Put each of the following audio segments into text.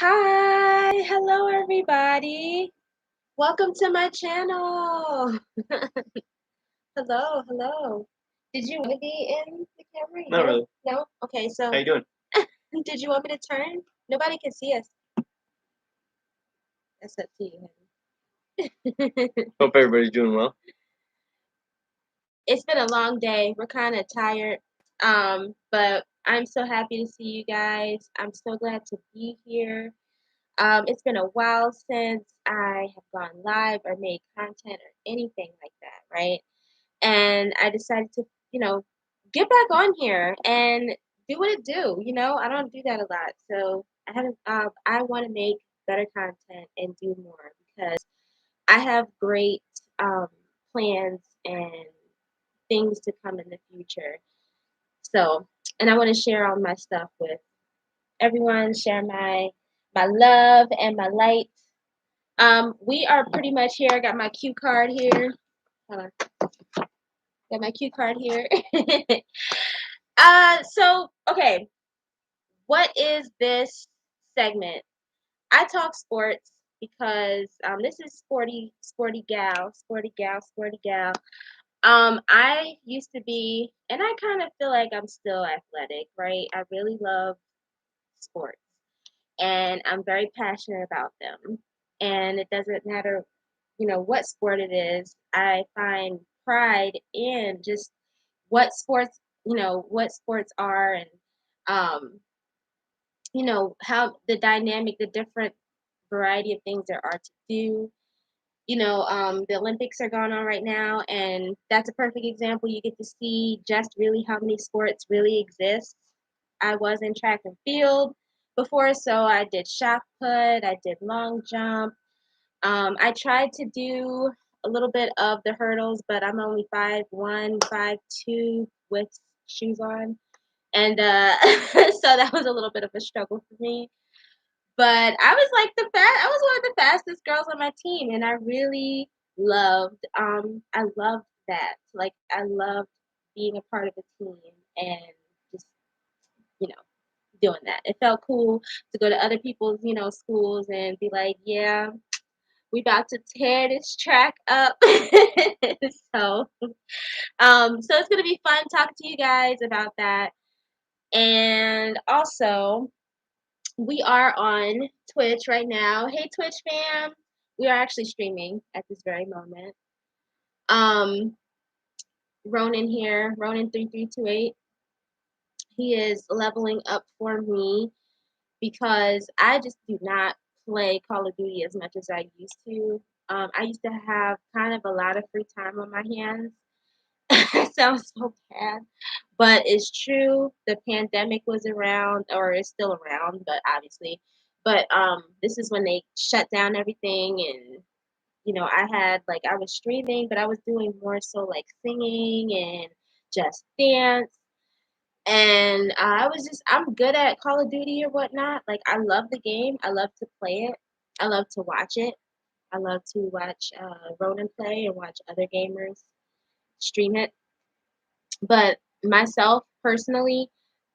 Hi, hello everybody. Welcome to my channel. Hello, hello. Did you want to be in the camera? Not really. No? Okay, so How you doing? did you want me to turn? Nobody can see us. That's up to you, honey. Hope everybody's doing well. It's been a long day. We're kind of tired. But I'm so happy to see you guys. I'm so glad to be here. It's been a while since I have gone live or made content or anything like that, right? And I decided to, get back on here and do what it do. I don't do that a lot, so I want to make better content and do more because I have great um, plans and things to come in the future. So, and I want to share all my stuff with everyone. Share my love and my light. We are pretty much here. I got my cue card here. Hold on. Got my cue card here. So okay, what is this segment? I talk sports because this is sporty gal. I used to be, and I kind of feel like I'm still athletic, right? I really love sports, and I'm very passionate about them. And it doesn't matter, what sport it is. I find pride in just what sports, what sports are, and um, how the dynamic, the different variety of things there are to do. The Olympics are going on right now, and that's a perfect example. You get to see just really how many sports really exist. I was in track and field before, so I did shot put, I did long jump. I tried to do a little bit of the hurdles, but I'm only 5'1", 5'2" with shoes on, and so that was a little bit of a struggle for me. But I was one of the fastest girls on my team, and I really I loved that. Like, I loved being a part of a team and just, you know, doing that. It felt cool to go to other people's, schools and be like, yeah, we about to tear this track up. So, so it's gonna be fun talking to you guys about that. And also, we are on Twitch right now. Hey, Twitch fam. We are actually streaming at this very moment. Um, Ronan here, Ronan3328. He is leveling up for me because I just do not play Call of Duty as much as I used to. I used to have kind of a lot of free time on my hands. It sounds so bad, but it's true. The pandemic was around, or is still around, but obviously. But this is when they shut down everything, and I was streaming, but I was doing more so like singing and just dance. And I'm good at Call of Duty or whatnot. Like, I love the game. I love to play it. I love to watch it. I love to watch Ronan play and watch other gamers stream it. But myself personally,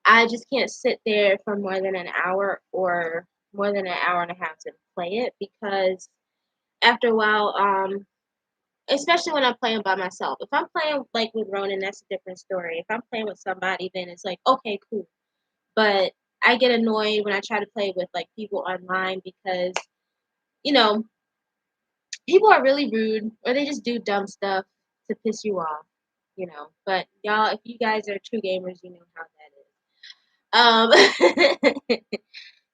I just can't sit there for more than an hour or more than an hour and a half to play it because after a while, especially when I'm playing by myself. If I'm playing like with Ronan, that's a different story. If I'm playing with somebody, then it's like, okay, cool. But I get annoyed when I try to play with like people online because, you know, people are really rude or they just do dumb stuff to piss you off, But y'all, if you guys are true gamers, you know how that is.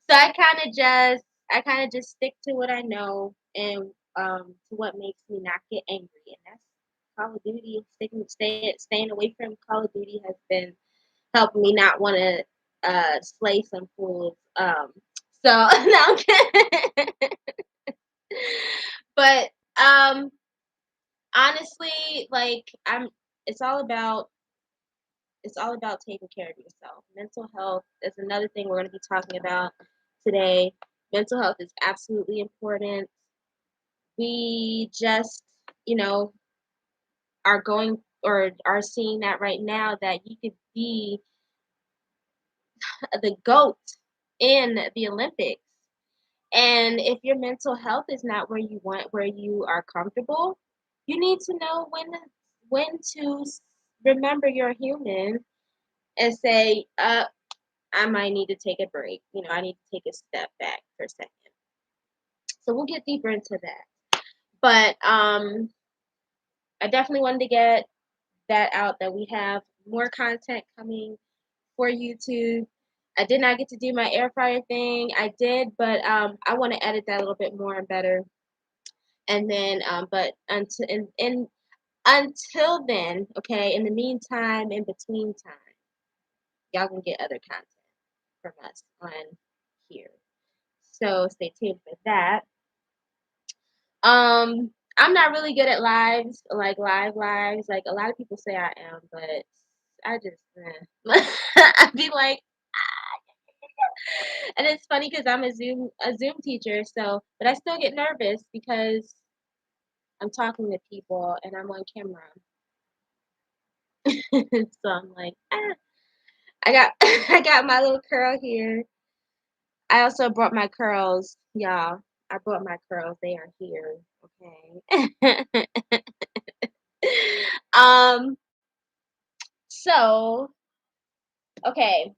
So I kind of just stick to what I know and to what makes me not get angry, and that's Call of Duty. Staying away from Call of Duty has been helping me not want to slay some fools. So no, I'm kidding. But um, honestly, like it's all about taking care of yourself. Mental health is another thing we're going to be talking about today. Mental health is absolutely important. We just, you know, are going or are seeing that right now that you could be the GOAT in the Olympics And if your mental health is not where you are comfortable, you need to know when to remember you're human and say, I might need to take a break. I need to take a step back for a second. So we'll get deeper into that. But I definitely wanted to get that out, that we have more content coming for YouTube. I did not get to do my air fryer thing. I did, but I want to edit that a little bit more and better. And then, but until then, okay. In the meantime, in between time, y'all can get other content from us on here. So stay tuned for that. I'm not really good at lives, like lives. Like a lot of people say I am, but I just, I'd be like, and it's funny because I'm a Zoom teacher, so but I still get nervous because I'm talking to people and I'm on camera. So I'm like, I got I got my little curl here. I also brought my curls, y'all. I brought my curls. They are here. Okay. um. So okay,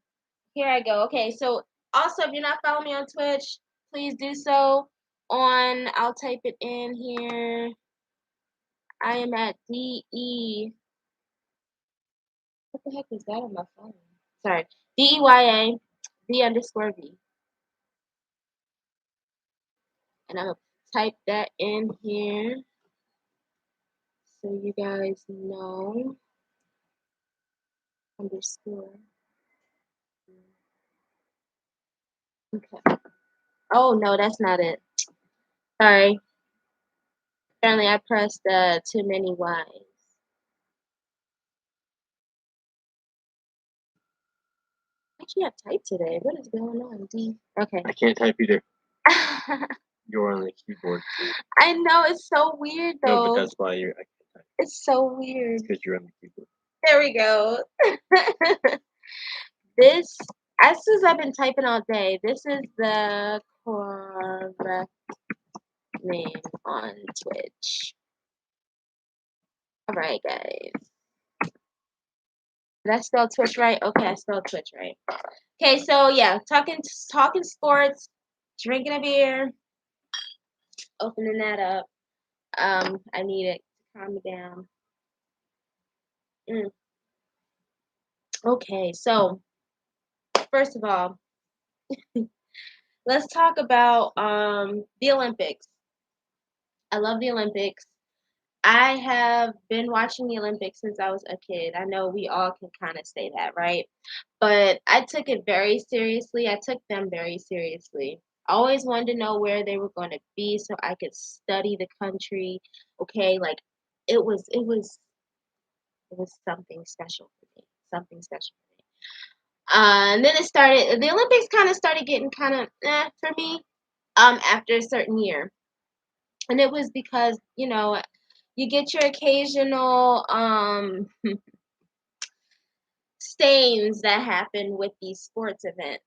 here I go. Okay. So also, if you're not following me on Twitch, please do so. I'll type it in here. I am at DE. What the heck is that on my phone? Sorry. DEYA D_V. And I'm going to type that in here so you guys know. Underscore. Okay. Oh, no, that's not it. Sorry. Apparently I pressed too many Y's. Actually, I typed today. What is going on, D? Okay. I can't type either. You're on the keyboard. I know, it's so weird though. No, but that's why I can't type. It's so weird. Because you're on the keyboard. There we go. This, as soon as I've been typing all day, this is the correct name on Twitch. Alright, guys. Did I spell Twitch right? Okay, I spelled Twitch right. Okay, so yeah, talking sports, drinking a beer, opening that up. I need it to calm me down. Okay, so first of all, let's talk about the Olympics. I love the Olympics. I have been watching the Olympics since I was a kid. I know we all can kind of say that, right? But I took it very seriously. I took them very seriously. I always wanted to know where they were going to be so I could study the country. Okay, like it was something special for me. Something special for me. And then the Olympics kind of started getting kind of for me after a certain year. And it was because, you get your occasional stains that happen with these sports events.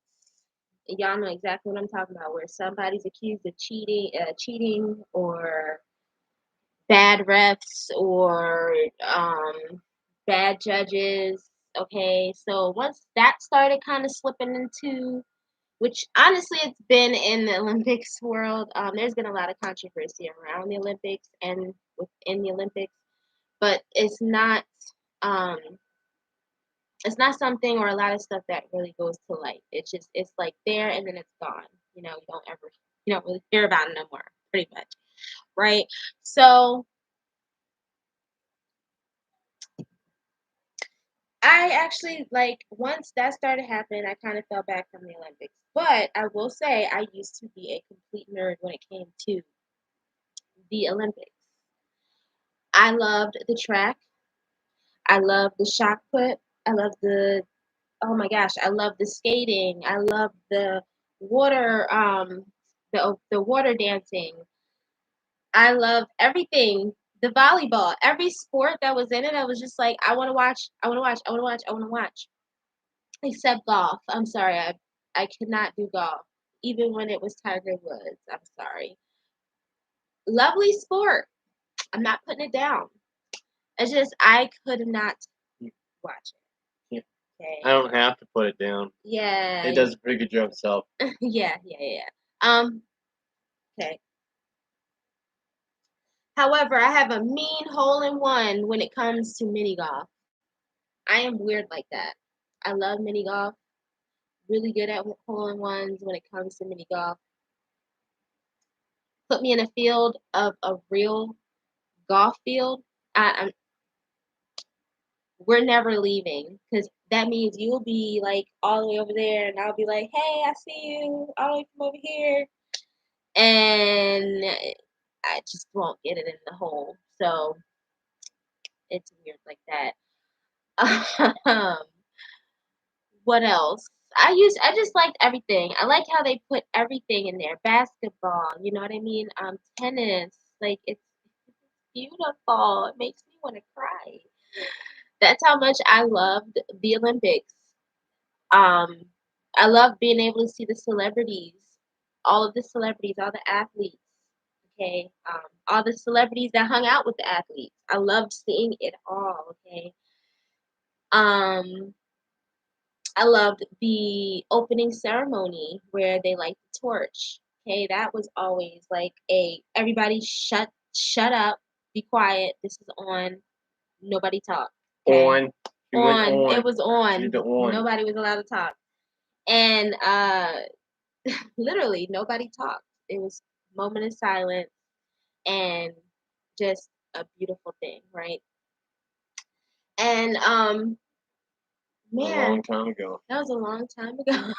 Y'all know exactly what I'm talking about, where somebody's accused of cheating or bad refs or bad judges. Okay, so once that started kind of slipping into, which honestly it's been in the Olympics world. There's been a lot of controversy around the Olympics and within the Olympics, but um, it's not something or a lot of stuff that really goes to light. It's like there and then it's gone. You don't really hear about it no more, pretty much, right? So I actually like once that started happening, I kind of fell back from the Olympics. But I will say I used to be a complete nerd when it came to the Olympics. I loved the track. I loved the shot put. I loved the oh my gosh, I love the skating. I love the water the water dancing. I love everything. The volleyball, every sport that was in it, I was just like, I want to watch, I want to watch, I want to watch, I want to watch. Except golf. I'm sorry, I could not do golf. even when it was Tiger Woods. I'm sorry. Lovely sport. I'm not putting it down. It's just I could not watch Yeah. it. Okay. I don't have to put it down. Yeah. It does a pretty good job itself. Yeah. Okay. However, I have a mean hole in one when it comes to mini golf. I am weird like that. I love mini golf. Really good at hole in ones when it comes to mini golf. Put me in a field of a real golf field. I'm we're never leaving because that means you'll be like all the way over there, and I'll be like, hey, I see you all the way from over here, and I just won't get it in the hole. So it's weird like that. What else? I just liked everything. I like how they put everything in there. Basketball, you know what I mean? Tennis, like it's beautiful. It makes me want to cry. That's how much I loved the Olympics. Um, I love being able to see the celebrities, all of the celebrities, all the athletes. Okay, all the celebrities that hung out with the athletes. I loved seeing it all. Okay, um, I loved the opening ceremony where they light the torch. Okay, that was always like a everybody shut up, be quiet. This is on. Nobody talk. Okay, On. She went on. It on. was She on. did the on. Nobody was allowed to talk. And literally nobody talked. It was moment of silence and just a beautiful thing, right? And A man, long time ago. that was a long time ago.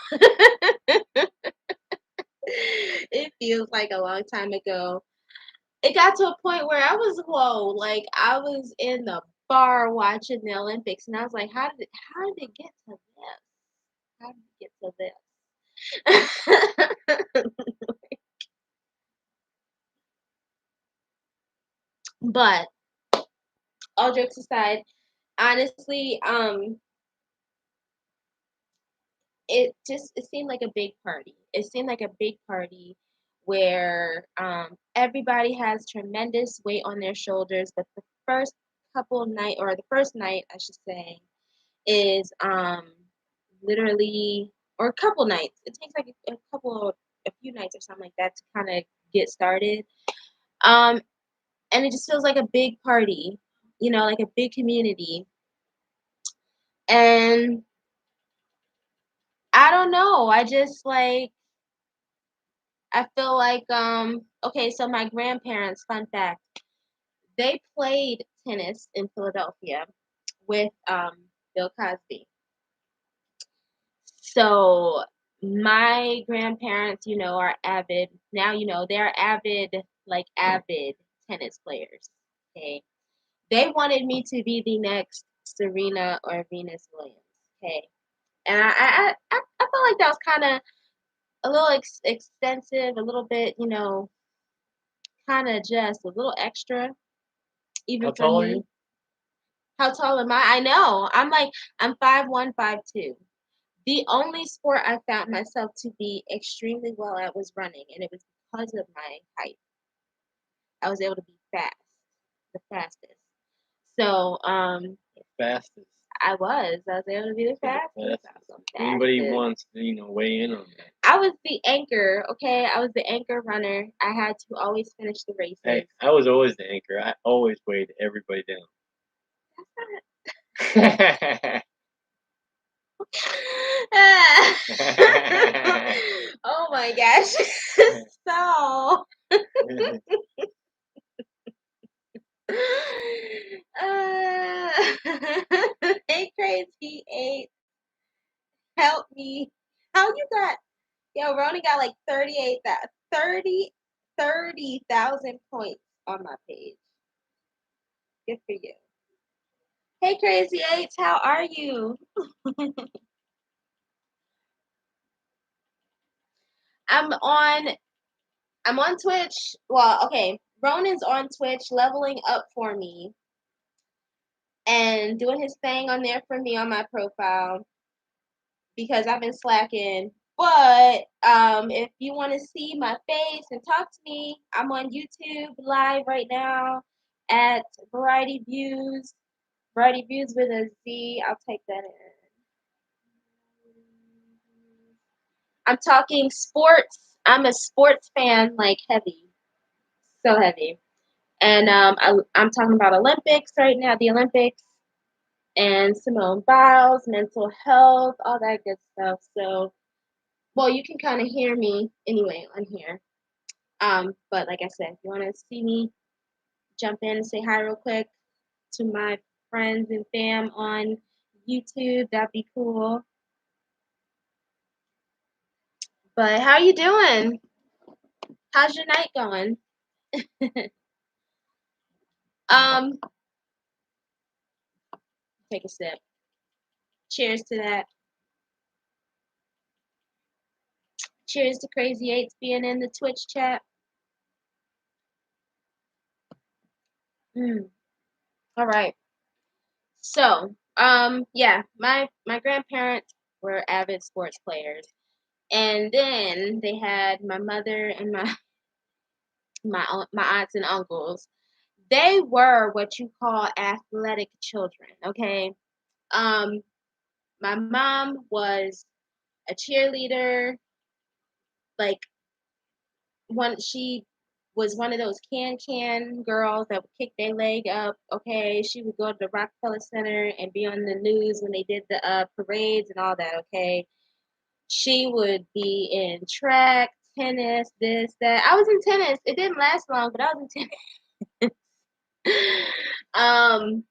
It feels like a long time ago. It got to a point where I was low, like I was in the bar watching the Olympics, and I was like, how did it get to this? How did it get to this? But all jokes aside, honestly, it seemed like a big party. It seemed like a big party where everybody has tremendous weight on their shoulders, but the first couple night or the first night I should say is literally or a couple nights. It takes like a few nights or something like that to kind of get started. Um and it just feels like a big party, like a big community. And I don't know. I just like I feel like okay, so my grandparents, fun fact, they played tennis in Philadelphia with Bill Cosby. So my grandparents, are avid now, they're avid tennis players. Okay. They wanted me to be the next Serena or Venus Williams. Okay. And I felt like that was kind of a little extensive, a little bit, kind of just a little extra, How even for tall are me. you? How tall am I? I know. I'm 5'1", 5'2". The only sport I found myself to be extremely well at was running, and it was because of my height. I was able to be fast, the fastest. So, The fastest. I was able to be the The fastest. I fastest. was the If anybody fastest. wants to, weigh in on that. I was the anchor, okay? I was the anchor runner. I had to always finish the races. Hey, I was always the anchor. I always weighed everybody down. Oh my gosh. So, uh, hey, Crazy 8, help me. How you got, yo, Roni got like 30,000 points on my page. Good for you. Hey, Crazy 8s, how are you? I'm on I'm on Twitch. Well, okay. Ronan's on Twitch leveling up for me and doing his thing on there for me on my profile because I've been slacking But if you want to see my face and talk to me, I'm on YouTube live right now at Variety Views. Variety Views with a Z. I'll type that in. I'm talking sports. I'm a sports fan, like heavy, so heavy. And I'm talking about Olympics right now, the Olympics, and Simone Biles, mental health, all that good stuff. So, well, you can kind of hear me anyway on here. But like I said, if you want to see me, jump in and say hi real quick to my friends and fam on YouTube. That'd be cool. But how you doing? How's your night going? um, take a sip. Cheers to that. Cheers to Crazy Eights being in the Twitch chat. All right. So, yeah, my grandparents were avid sports players, and then they had my mother and my aunts and uncles. They were what you call athletic children. Okay. Um, my mom was a cheerleader, like she was one of those can girls that would kick their leg up. Okay, she would go to the Rockefeller Center and be on the news when they did the parades and all that. Okay, she would be in track, tennis, this, that. I was in tennis. It didn't last long, but I was in tennis. um,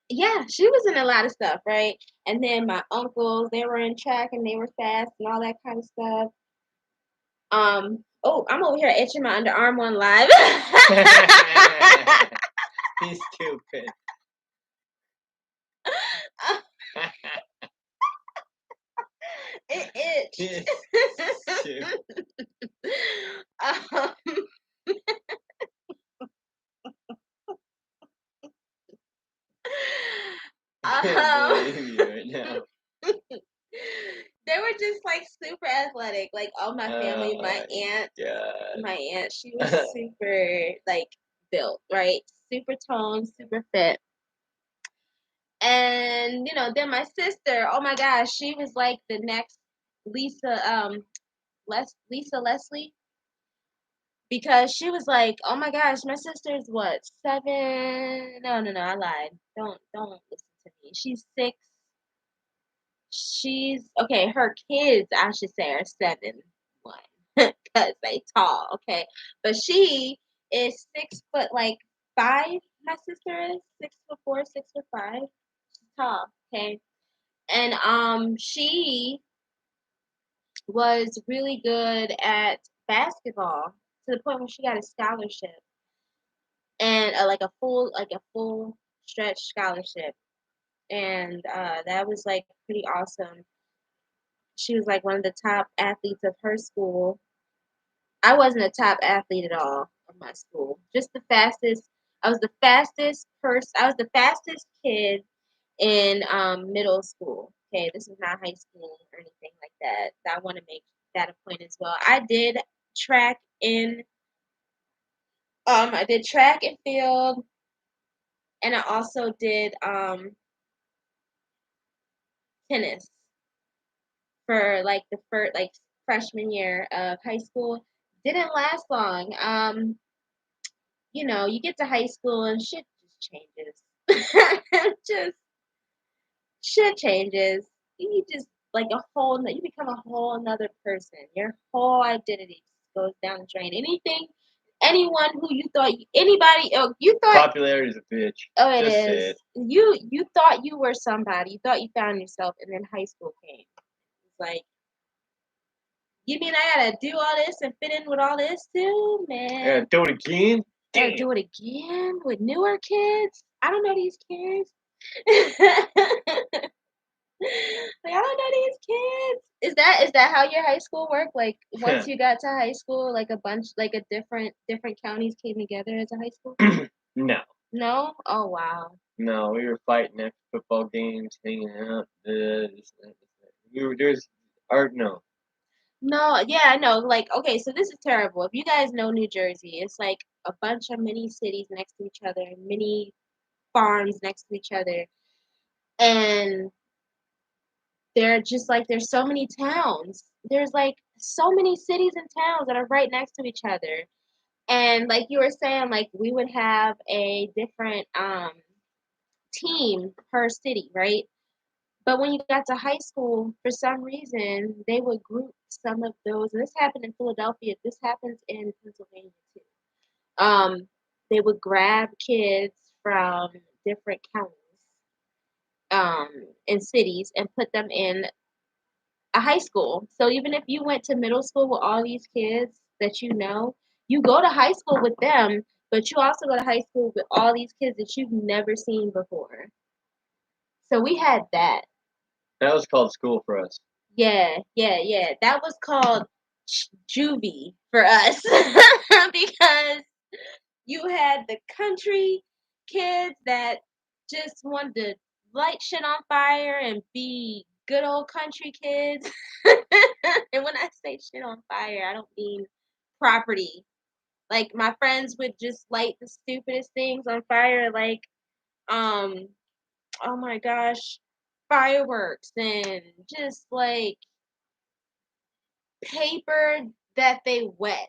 yeah, she was in a lot of stuff, right? And then my uncles, they were in track and they were fast and all that kind of stuff. Oh, I'm over here itching my underarm on live. He's stupid. It itched. um, I can't believe you right now. They were just like super athletic. Like all my family, my aunt, she was super like built, right? Super toned, super fit. And then my sister, oh my gosh, she was like the next Lisa, Lisa Leslie, because she was like, oh my gosh, my sister's what, 7? No, I lied. Don't listen to me. She's 6. She's okay. Her kids, I should say, are 7'1" because they tall. Okay, but she is 6 foot like 5. My sister is 6'4", 6'5". She's tall. Okay, and she was really good at basketball to the point where she got a scholarship and like a full stretch scholarship, and that was like pretty awesome. She was like one of the top athletes of her school. I wasn't a top athlete at all of my school. Just the fastest. I was the fastest person. I was the fastest kid in middle school. Okay, this is not high school or anything like that. I want to make that a point as well. Track in I did track and field, and I also did tennis for like the first like freshman year of high school. Didn't last long. You get to high school and shit just changes. Just shit changes. You just like you become a whole another person. Your whole identity just goes down the drain. Anyone who anybody, oh, you thought Popularity is a bitch. Oh, it Just is. say it. You thought you were somebody. You thought you found yourself, and then high school came. It's like, you mean I gotta do all this and fit in with all this too, man? Do it again? Gotta do it again with newer kids? I don't know these kids. Like, I don't know these kids. Is that how your high school worked? Like once you got to high school, like a bunch, like a different counties came together as a high school? No. No? Oh wow. No, we were fighting after football games, hanging out. There's Or no. No, yeah, I know. Like, okay, so this is terrible. If you guys know New Jersey, it's like a bunch of mini cities next to each other, mini farms next to each other, and they're just like there's so many towns. There's like so many cities and towns that are right next to each other. And like you were saying, like we would have a different team per city, right? But when you got to high school, for some reason, they would group some of those. And this happened in Philadelphia. This happens in Pennsylvania too. They would grab kids from different counties, um, and cities and put them in a high school. So even if you went to middle school with all these kids that you go to high school with them, but you also go to high school with all these kids that you've never seen before. So we had that. That was called school for us. Yeah, yeah, yeah. That was called juvie for us because you had the country kids that just wanted to light shit on fire and be good old country kids. And when I say shit on fire, I don't mean property. Like my friends would just light the stupidest things on fire, like um, oh my gosh, fireworks and just like paper that they wet.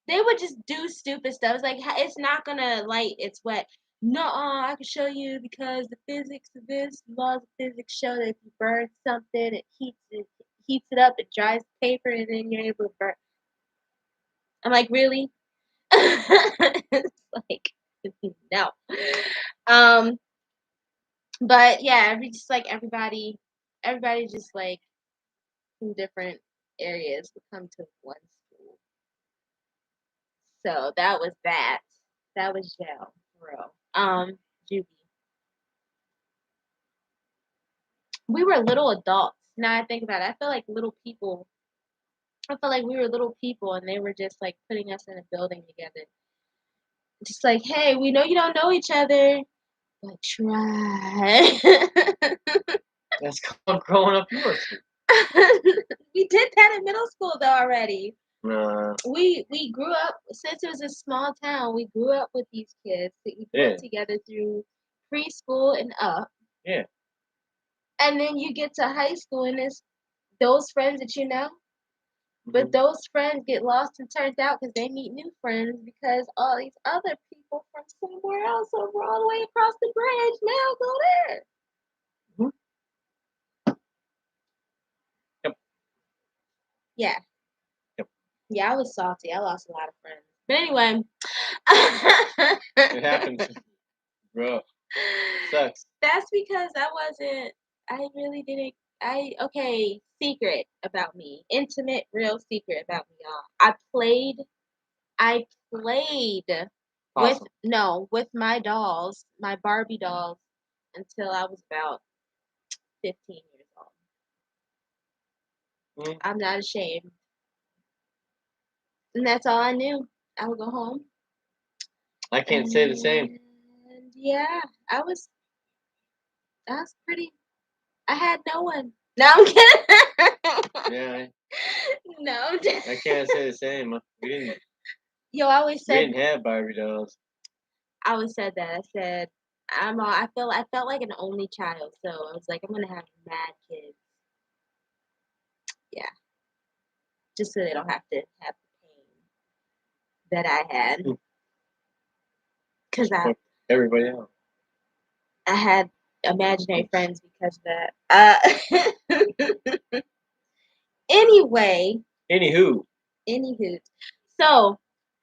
They would just do stupid stuff. It's like it's not gonna light. It's wet. No, I can show you because the physics of this laws of physics show that if you burn something, heats it up, it dries the paper, and then you're able to burn. I'm like, really? It's like no. Um, but yeah, everybody just like from different areas would come to one school. So that was that. That was jail, for real. Juvie. We were little adults. Now I think about it, I feel like little people. I felt like we were little people, and they were just like putting us in a building together. Just like, hey, we know you don't know each other, but try. That's called growing up university. We did that in middle school though already. Nah. We grew up since it was a small town. We grew up with these kids. We grew Yeah. up together through preschool and up. Yeah. And then you get to high school and it's those friends that you know, but Mhm. those friends get lost and turned out because they meet new friends because all these other people from somewhere else over all the way across the bridge now go there. Mhm. Yep. Yeah. Yep. Yeah, I was salty. I lost a lot of friends. But anyway. It happens. Bro. Sucks. That's because I really didn't, okay, secret about me. Intimate, real secret about me, y'all. I played with, Awesome. no, with my dolls, my Barbie dolls, until I was about 15 years old. Mhm. I'm not ashamed. And that's all I knew. I would go home. I can't say the same. And yeah, I was, I was pretty, I had no one. No, I'm kidding. Yeah. No, I can't say the same. yo, We didn't have Barbie dolls. I always said that. I said, I felt like an only child, so I was like, I'm gonna have mad kids. Yeah, just so they don't have to have the pain that I had, Mm. cause Everybody else. I had imaginary friends because of that. Anyway, Anywho. anywho, so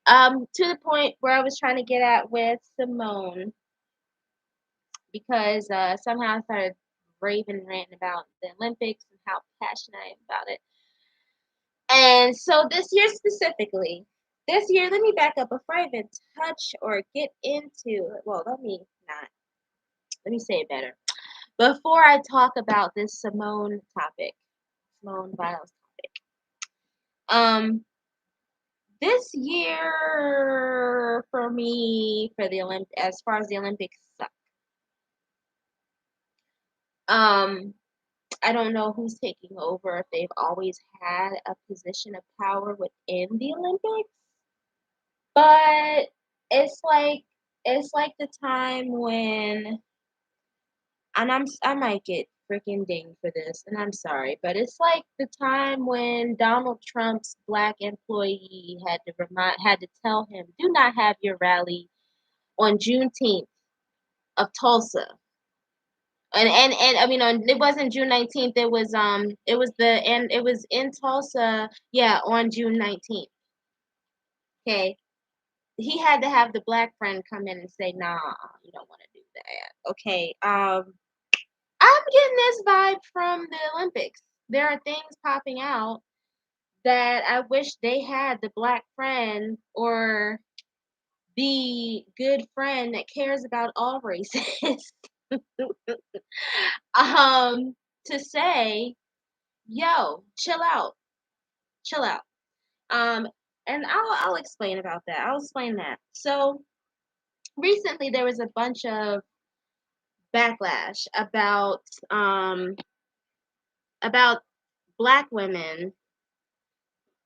to the point where I was trying to get at with Simone, because somehow I started raving and ranting about the Olympics and how passionate I am about it. And so this year, let me back up before I even touch or get into, well, let me say it better. Before I talk about this Simone Biles topic, um, this year for me, for the as far as the Olympics suck. Um, I don't know who's taking over, if they've always had a position of power within the Olympics, but it's like it's like the time when, and I might get freaking dinged for this, and I'm sorry, but it's like the time when Donald Trump's black employee had to tell him, "Do not have your rally on Juneteenth of Tulsa." And I mean, it wasn't June 19th. It was in Tulsa, yeah, on June 19th. Okay, he had to have the black friend come in and say, "Nah, you don't want to do that." Okay, I'm getting this vibe from the Olympics. There are things popping out that I wish they had the black friend or the good friend that cares about all races um to say, "Yo, chill out. Chill out." Um and I'll explain about that. I'll explain that. So, recently there was a bunch of backlash about black women,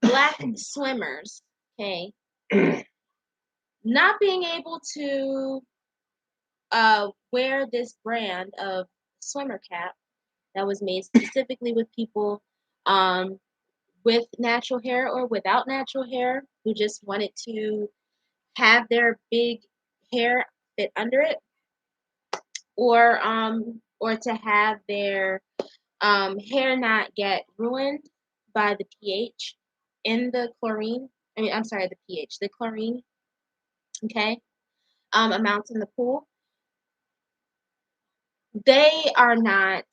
black swimmers, okay, not being able to wear this brand of swimmer cap that was made specifically with people um, with natural hair or without natural hair who just wanted to have their big hair fit under it, or to have their hair not get ruined by the pH in the chlorine. I mean, I'm sorry, the pH, the chlorine, okay, amounts in the pool. They are not.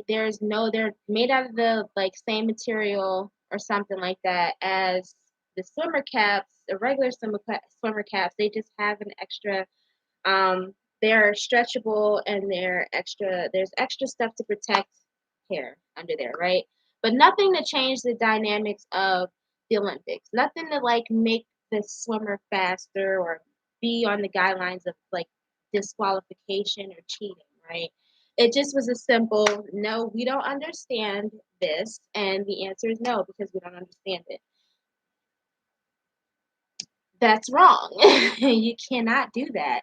There's no. They're made out of the like same material or something like that as the swimmer caps, the regular swimmer caps. They just have an extra. Um, they're stretchable and they're extra. There's extra stuff to protect hair under there, right? But nothing to change the dynamics of the Olympics. Nothing to like make the swimmer faster or be on the guidelines of like disqualification or cheating, right? It just was a simple no, we don't understand this, and the answer is no because we don't understand it. That's wrong. You cannot do that.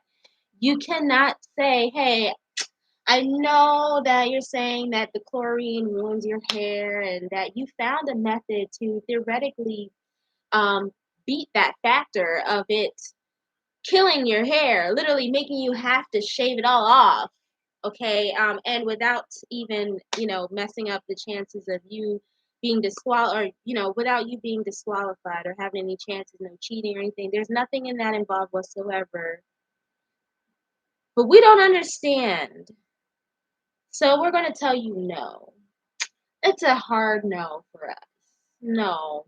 You cannot say, hey, I know that you're saying that the chlorine ruins your hair and that you found a method to theoretically um, beat that factor of it killing your hair, literally making you have to shave it all off, okay? And without even, messing up the chances of you being disqualified, or, without you being disqualified or having any chances, no cheating or anything. There's nothing in that involved whatsoever. But we don't understand. So we're going to tell you no. It's a hard no for us. No,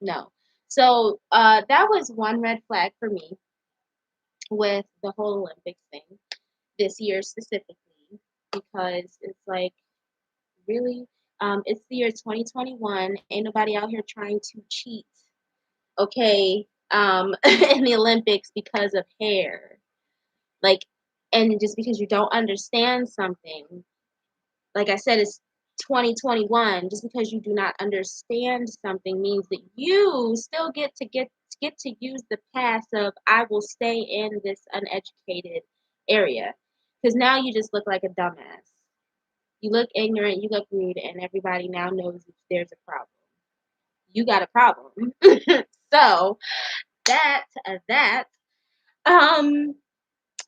no. So that was one red flag for me with the whole Olympics thing this year specifically, because it's like, really, it's the year 2021. Ain't nobody out here trying to cheat, okay, in the Olympics because of hair. Like, and just because you don't understand something, like I said, it's 2021. Just because you do not understand something means that you still get to use the pass of I will stay in this uneducated area. Because now you just look like a dumbass. You look ignorant, you look rude, and everybody now knows that there's a problem. You got a problem. So that um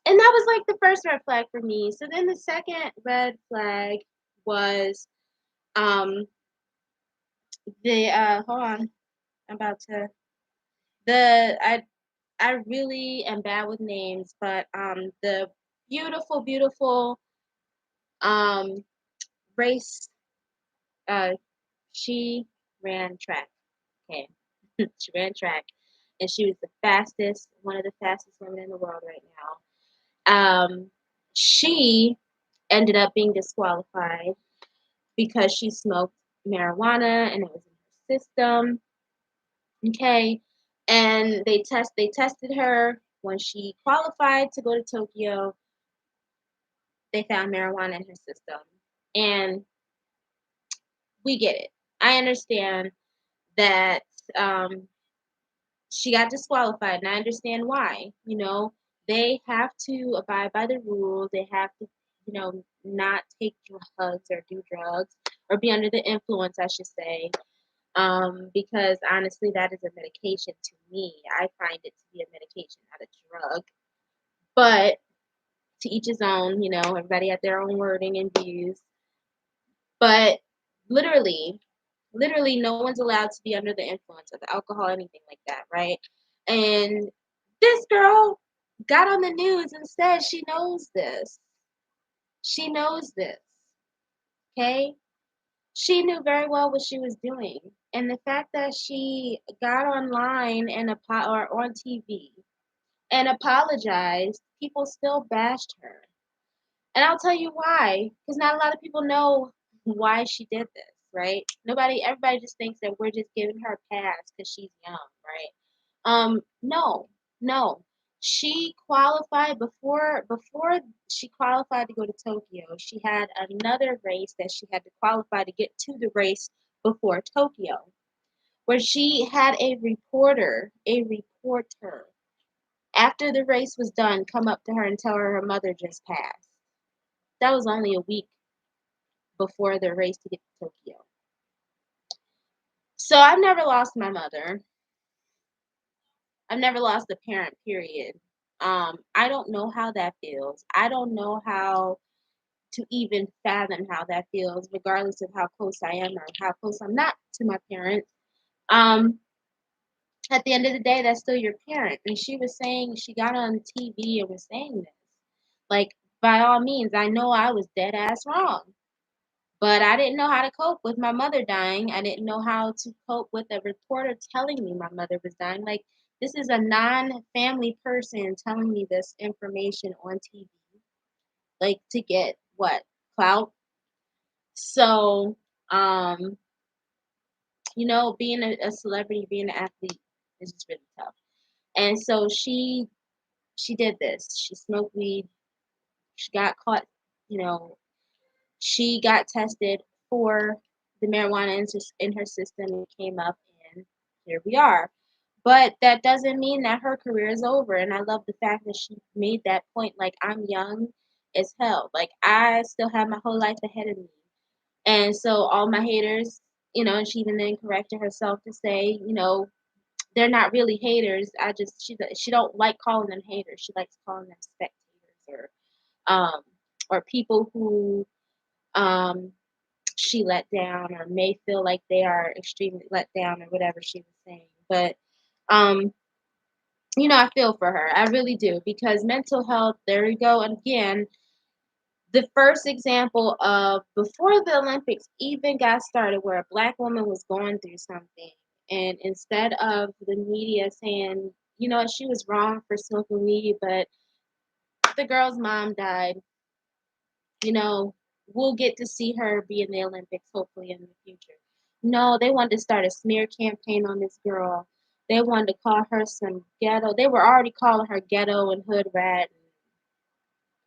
and that was like the first red flag for me. So then the second red flag was um the hold on, I'm about to the I really am bad with names, but the beautiful um race, uh she ran track. Okay. She ran track and she was the fastest, one of the fastest women in the world right now. She ended up being disqualified because she smoked marijuana and it was in her system. Okay. And they tested her when she qualified to go to Tokyo. They found marijuana in her system. And we get it. I understand that um, she got disqualified, and I understand why. They have to abide by the rules. They have to, not take drugs or do drugs or be under the influence, I should say. Because honestly, that is a medication to me. I find it to be a medication, not a drug. But to each his own, everybody had their own wording and views. But literally, literally, no one's allowed to be under the influence of alcohol, anything like that, right? And this girl got on the news and said she knows this. She knows this, okay? She knew very well what she was doing. And the fact that she got online and or on TV and apologized, people still bashed her. And I'll tell you why, because not a lot of people know why she did this, right? Everybody just thinks that we're just giving her a pass because she's young, right? No, no. She qualified before she qualified to go to Tokyo. She had another race that she had to qualify to get to the race before Tokyo, where she had a reporter, after the race was done, come up to her and tell her mother just passed. That was only a week before the race to get to Tokyo. So I've never lost my mother. I've never lost a parent, period. I don't know how that feels. I don't know how to even fathom how that feels, regardless of how close I am or how close I'm not to my parents. Um, at the end of the day, that's still your parent. And she was saying, she got on TV and was saying this. Like, by all means, I know I was dead ass wrong. But I didn't know how to cope with my mother dying. I didn't know how to cope with a reporter telling me my mother was dying. Like, this is a non-family person telling me this information on TV, like to get what? Clout. So, um, being a celebrity, being an athlete is just really tough. And so she did this. She smoked weed. She got caught, you know, she got tested for the marijuana in her system and came up, and here we are. But that doesn't mean that her career is over. And I love the fact that she made that point. Like, I'm young as hell. Like, I still have my whole life ahead of me. And so all my haters, and she even then corrected herself to say, they're not really haters. She don't like calling them haters. She likes calling them spectators um or people who um she let down or may feel like they are extremely let down or whatever she was saying. But um, I feel for her. I really do, because mental health, there we go. And again, the first example of before the Olympics even got started where a black woman was going through something, and instead of the media saying, she was wrong for smoking weed, but the girl's mom died, you know, we'll get to see her be in the Olympics hopefully in the future. No, they wanted to start a smear campaign on this girl. They wanted to call her some ghetto. They were already calling her ghetto and hood rat and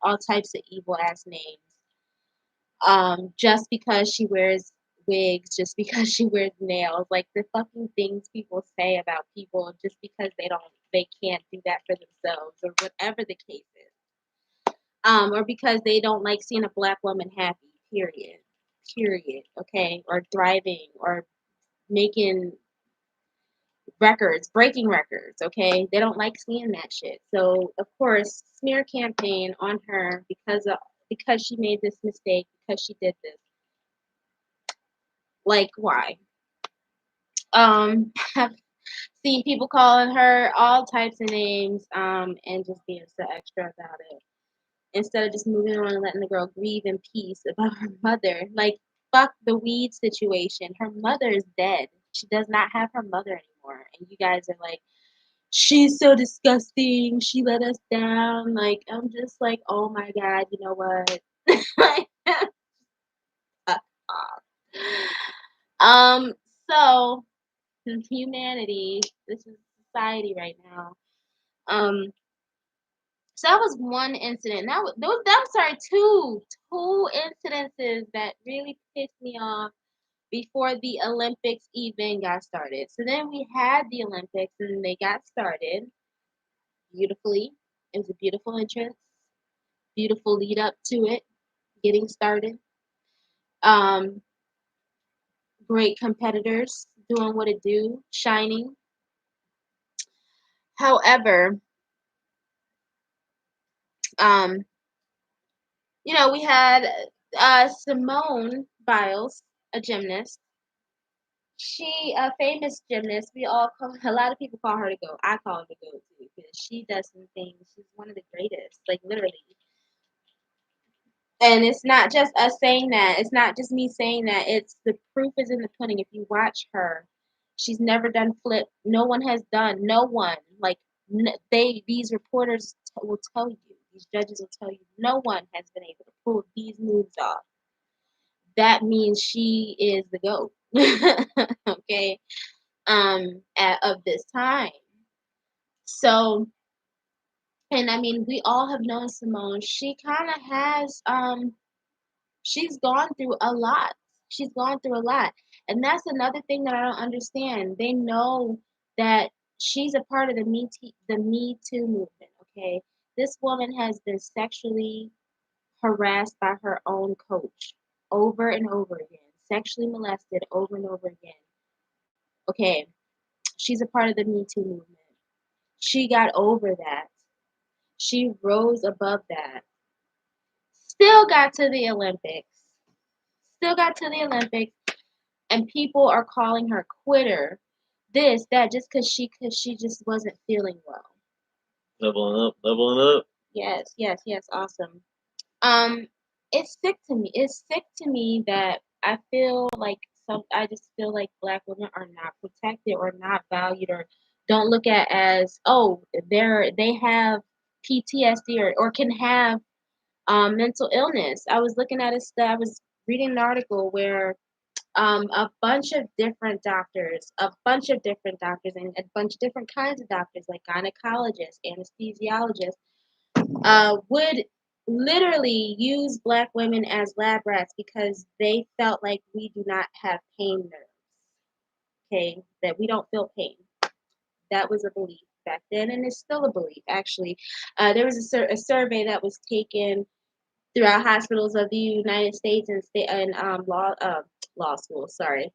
all types of evil ass names. Just because she wears wigs, just because she wears nails, like the fucking things people say about people just because they can't do that for themselves or whatever the case is. Or because they don't like seeing a black woman happy, period. Period. Okay. Or thriving or making records, breaking records, okay? They don't like seeing that shit. So of course, smear campaign on her because she made this mistake, because she did this. Like, why? I've seen people calling her all types of names, and just being so extra about it, instead of just moving on and letting the girl grieve in peace about her mother. Like, fuck the weed situation. Her mother is dead. She does not have her mother anymore. And you guys are like, she's so disgusting. She let us down. Like, I'm just like, oh my God, you know what? Like, fuck off. Um, so, humanity, this is society right now. Um, So that was one incident. I'm sorry, two incidences that really pissed me off before the Olympics even got started. So then we had the Olympics and they got started beautifully. It was a beautiful entrance, beautiful lead up to it, getting started. Um, Great competitors doing what it do, shining. However, um, we had Simone Biles, a gymnast. She a famous gymnast. We all call a lot of people call her the GOAT. I call her the GOAT too because she does some things. She's one of the greatest, like literally. And it's not just us saying that. It's not just me saying that. It's the proof is in the pudding. If you watch her, she's never done flip. No one has done. No one like these reporters will tell you. These judges will tell you. No one has been able to pull these moves off. That means she is the GOAT. Okay. Of this time. So, and I mean, we all have known Simone. She kind of has she's gone through a lot. She's gone through a lot. And that's another thing that I don't understand. They know that she's a part of the Me Too movement, okay? This woman has been sexually harassed by her own coach over and over again, sexually molested over and over again. Okay, she's a part of the Me Too movement. She got over that. She rose above that. Still got to the Olympics. Still got to the Olympics and people are calling her quitter, this, that, just cause she just wasn't feeling well. Leveling up, leveling up. Yes, yes, yes, awesome. Um, it's sick to me. It's sick to me that I just feel like black women are not protected or not valued or don't look at as they have PTSD or can have mental illness. I was reading an article where a bunch of different doctors, and a bunch of different kinds of doctors, like gynecologists, anesthesiologists, would literally use black women as lab rats because they felt like we do not have pain nerves. Okay, that we don't feel pain. That was a belief back then, and it's still a belief. Actually, there was a survey that was taken throughout hospitals of the United States and law schools. Sorry,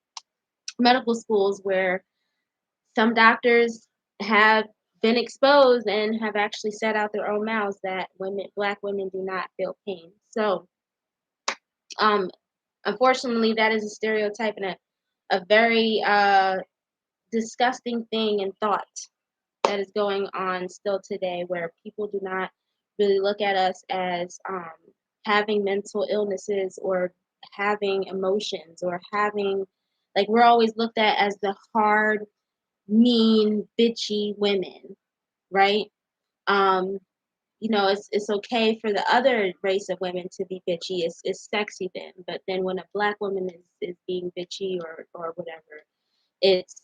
medical schools where some doctors have been exposed and have actually said out their own mouths that black women do not feel pain. So, um, unfortunately, that is a stereotype and a very disgusting thing and thought that is going on still today, where people do not really look at us as having mental illnesses or having emotions or having like we're always looked at as the hard mean, bitchy women, right? Um, it's okay for the other race of women to be bitchy. It's sexy then, but then when a black woman is being bitchy or whatever, it's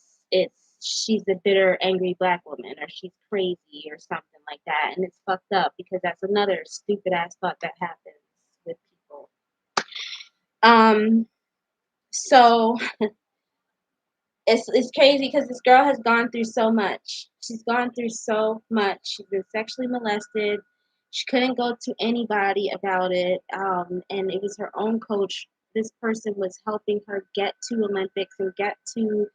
she's a bitter, angry black woman, or she's crazy or something like that, and it's fucked up because that's another stupid ass thought that happens with people. Um, so it's crazy because this girl has gone through so much. She's gone through so much. She's been sexually molested. She couldn't go to anybody about it, and it was her own coach. This person was helping her get to Olympics and get to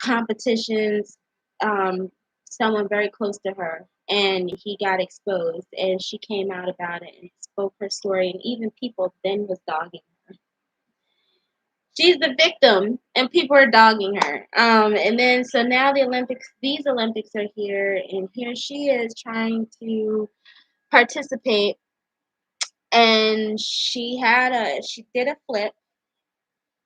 competitions. Someone very close to her, and he got exposed, and she came out about it and spoke her story, and even people then was dogging her. She's the victim and people are dogging her. And then so now these Olympics are here and here she is trying to participate and she did a flip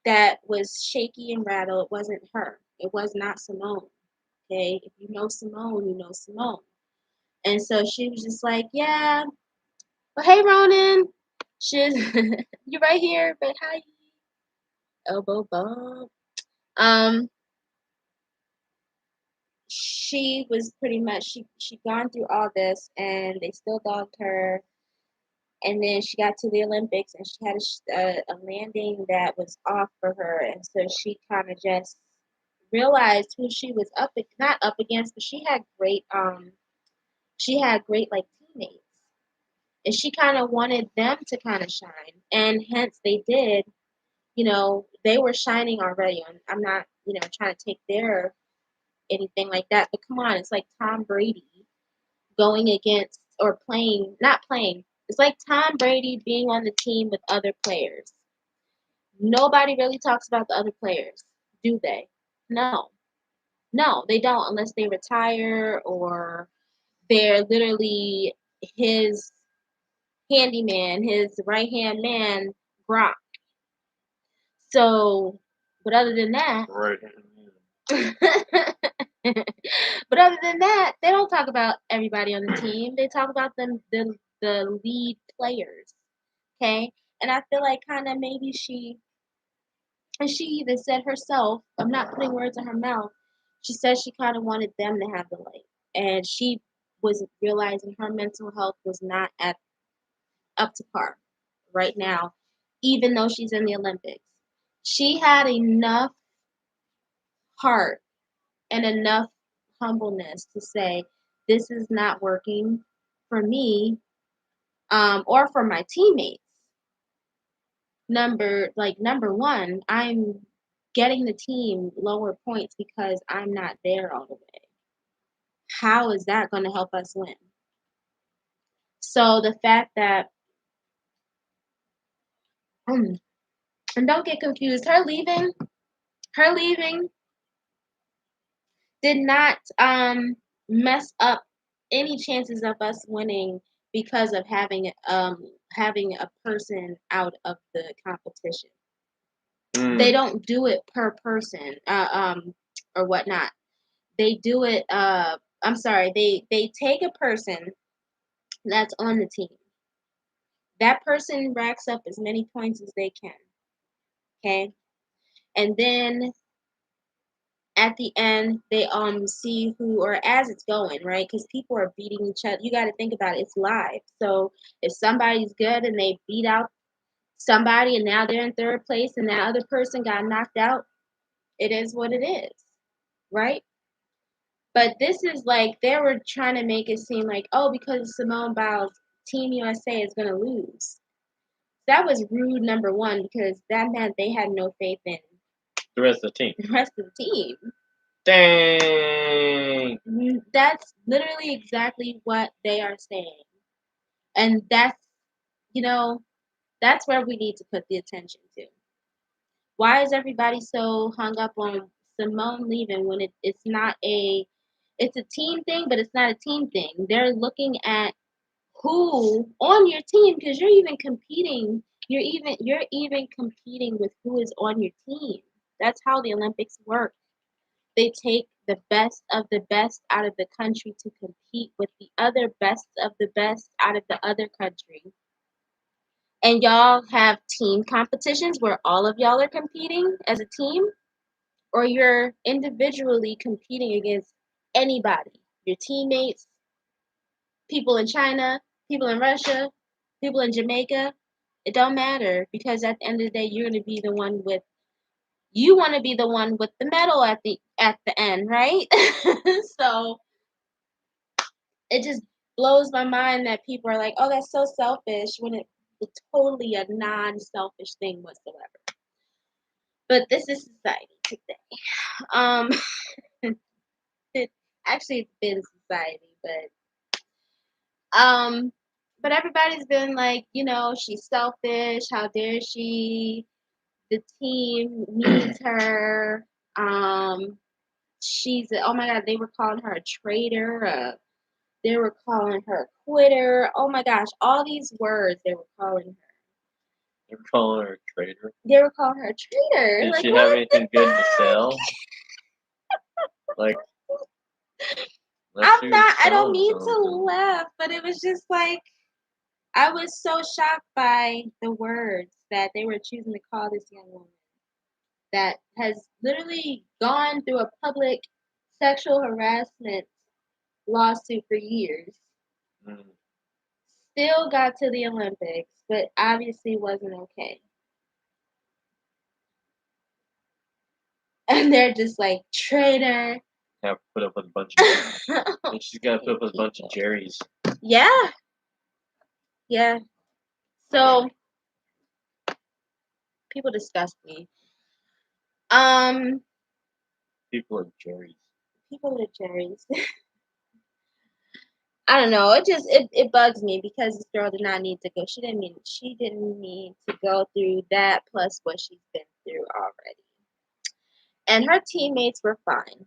that was shaky and rattled. It wasn't her. It was not Simone. Okay. If you know Simone, you know Simone. And so she was just like, yeah, well, hey Ronan. She's you're right here, but hi elbow bump. Um she was pretty much she gone through all this and they still dogged her and then she got to the Olympics and she had a landing that was off for her, and so she kind of just realized who she was not up against, but she had great like teammates, and she kind of wanted them to kind of shine, and hence they did. They were shining already. I'm not trying to take their anything like that, but come on, it's like Tom Brady going against or playing, not playing. It's like Tom Brady being on the team with other players. Nobody really talks about the other players, do they? No. No, they don't unless they retire or they're literally his handyman, his right hand man, Gronk. So, but other than that, Right. but other than that, they don't talk about everybody on the team. They talk about the lead players. Okay? And I feel like kind of maybe and she even said herself, I'm not putting words in her mouth, she said she kind of wanted them to have the light. And she was realizing her mental health was not at up to par right now, even though she's in the Olympics. She had enough heart and enough humbleness to say, this is not working for me, or for my teammates. Number one, I'm getting the team lower points because I'm not there all the way. How is that going to help us win? So the fact that, and don't get confused, her leaving did not mess up any chances of us winning because of having a person out of the competition. They don't do it per person, or whatnot. They do it. I'm sorry. They take a person that's on the team. That person racks up as many points as they can. Okay, and then at the end they see who, or as it's going, right, because people are beating each other. You got to think about it, it's live. So if somebody's good and they beat out somebody and now they're in third place and that other person got knocked out, it is what it is, right? But this is like they were trying to make it seem like, oh, because Simone Biles, Team USA is going to lose. That was rude, number one, because that meant they had no faith in The rest of the team. the rest of the team. Dang. That's literally exactly what they are saying. And that's where we need to put the attention to. Why is everybody so hung up on Simone leaving when it's a team thing, but it's not a team thing. They're looking at who on your team, because you're even competing with who is on your team. That's how the Olympics work. They take the best of the best out of the country to compete with the other best of the best out of the other country. And y'all have team competitions where all of y'all are competing as a team, or you're individually competing against anybody, your teammates, people in China, people in Russia, people in Jamaica. It don't matter, because at the end of the day, you're going to be the one with you want to be the one with the medal at the end, right? So it just blows my mind that people are like, "Oh, that's so selfish," when it's totally a non-selfish thing whatsoever. But this is society today. Um, it actually it's been society, um, but everybody's been like, she's selfish. How dare she? The team needs her. Oh my God, they were calling her a traitor. They were calling her a quitter. Oh my gosh, all these words they were calling her. They're calling her a traitor. They were calling her a traitor. Did like, she have anything good to sell? Like, I don't mean to laugh, but it was just like, I was so shocked by the words that they were choosing to call this young woman that has literally gone through a public sexual harassment lawsuit for years. still got to the Olympics, but obviously wasn't okay. And they're just like, traitor. Have to put up with a bunch of and she's gotta put up with a bunch of Jerrys. Yeah. Yeah. So people disgust me. People are Jerrys. People are Jerry's. I don't know. It bugs me because this girl did not need to go. She didn't need to go through that plus what she's been through already. And her teammates were fine.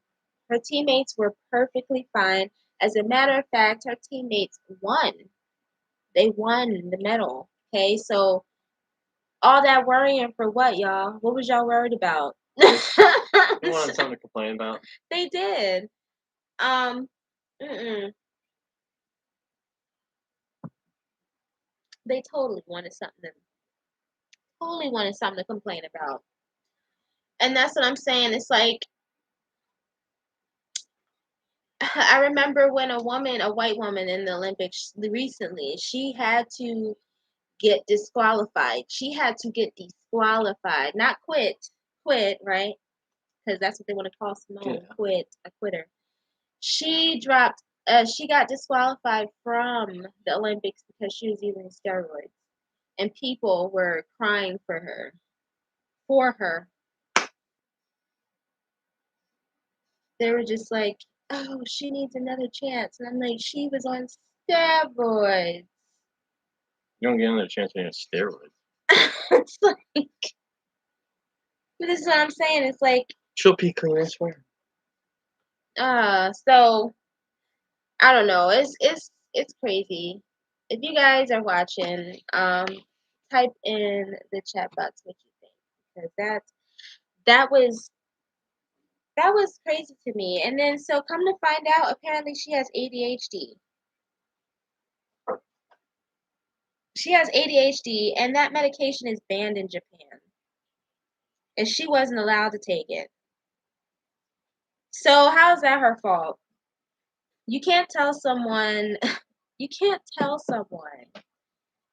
Her teammates were perfectly fine. As a matter of fact, her teammates won. They won the medal. Okay, so all that worrying for what, y'all? What was y'all worried about? You wanted something to complain about? They did. Mm-mm. They totally wanted something to complain about. And that's what I'm saying. It's like I remember when a white woman in the Olympics recently, she had to get disqualified. She had to get disqualified, not quit, right? Because that's what they want to call Simone, Yeah. a quitter. She got disqualified from the Olympics because she was using steroids, and people were crying for her. They were just like, "Oh, she needs another chance," and I'm like, "She was on steroids." You don't get another chance when you're on steroids. It's like, but this is what I'm saying. It's like, she'll be clean, I swear. So I don't know. It's crazy. If you guys are watching, type in the chat box what you think because that was that was crazy to me. And then so come to find out, apparently she has ADHD. She has ADHD, and that medication is banned in Japan, and she wasn't allowed to take it. So how's that her fault? You can't tell someone. You can't tell someone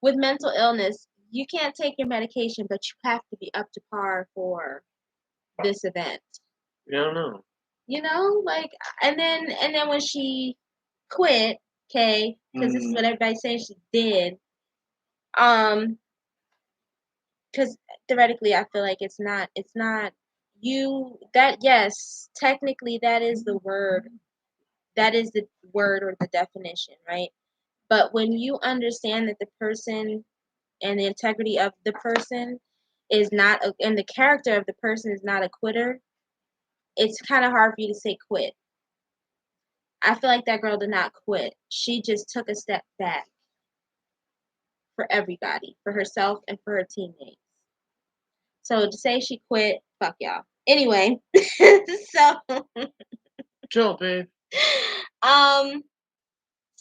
with mental illness, you can't take your medication, but you have to be up to par for this event. Yeah, I don't know. You know, like, and then when she quit, okay, because this is what everybody's saying she did. Because theoretically, I feel like it's not you that yes, technically that is the word, or the definition, right? But when you understand that the person and the integrity of the person is not and the character of the person is not a quitter, it's kind of hard for you to say quit. I feel like that girl did not quit. She just took a step back for everybody, for herself and for her teammates. So to say she quit, fuck y'all. Anyway, so chill, babe.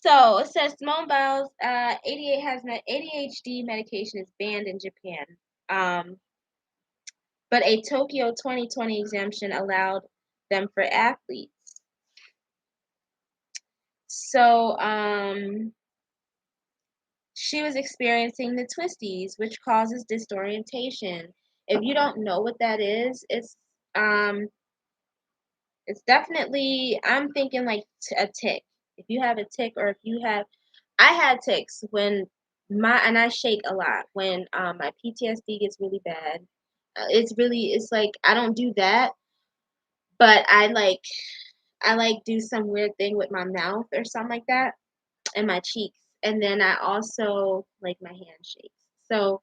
So it says Simone Biles, ADHD medication is banned in Japan. But a Tokyo 2020 exemption allowed them for athletes. So she was experiencing the twisties, which causes disorientation. If you don't know what that is, it's definitely, I'm thinking like a tick. If you have a tick, or if you have, I had ticks when and I shake a lot when my PTSD gets really bad. It's like I don't do that, but I like do some weird thing with my mouth or something like that and my cheeks. And then I also like my hand shakes. So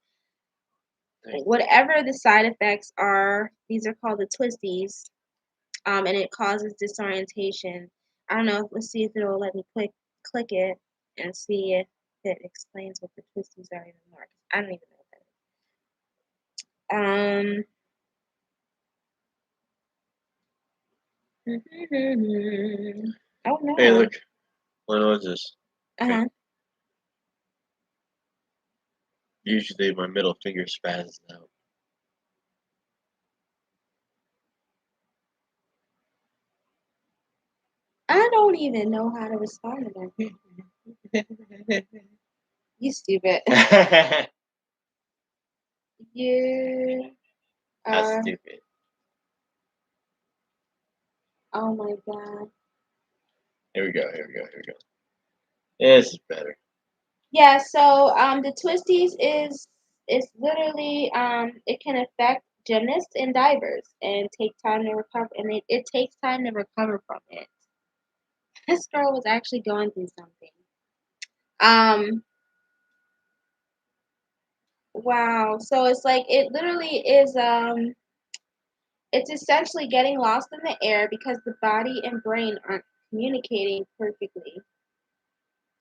whatever the side effects are, these are called the twisties. And it causes disorientation. I don't know. Let's see if it'll let me click it and see if it explains what the twisties are even more. I don't even know what that is. Oh no. Hey, look. What was this? Uh-huh. Usually my middle finger spazzes out. I don't even know how to respond to that. You stupid. You How are. stupid. Oh my god. Here we go. Here we go. Here we go. This is better. Yeah. So the twisties is literally it can affect gymnasts and divers and take time to recover, and it takes time to recover from it. This girl was actually going through something. Um. Wow. So it's like it literally is it's essentially getting lost in the air because the body and brain aren't communicating perfectly.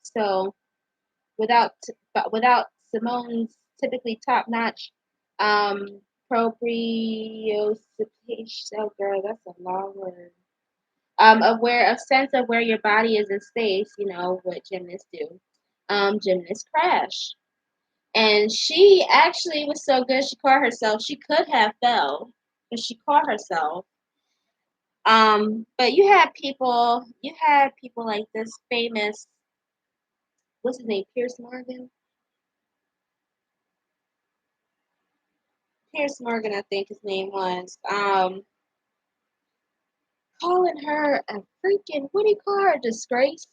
So without Simone's typically top-notch um, proprioception, oh girl, that's a long word. Aware of sense of where your body is in space, you know what gymnasts do. Gymnasts crash, and she actually was so good she caught herself. She could have fell, but she caught herself. But you had people like this famous, what's his name, Pierce Morgan. Pierce Morgan, I think his name was. Calling her a freaking, what do you call her, disgrace?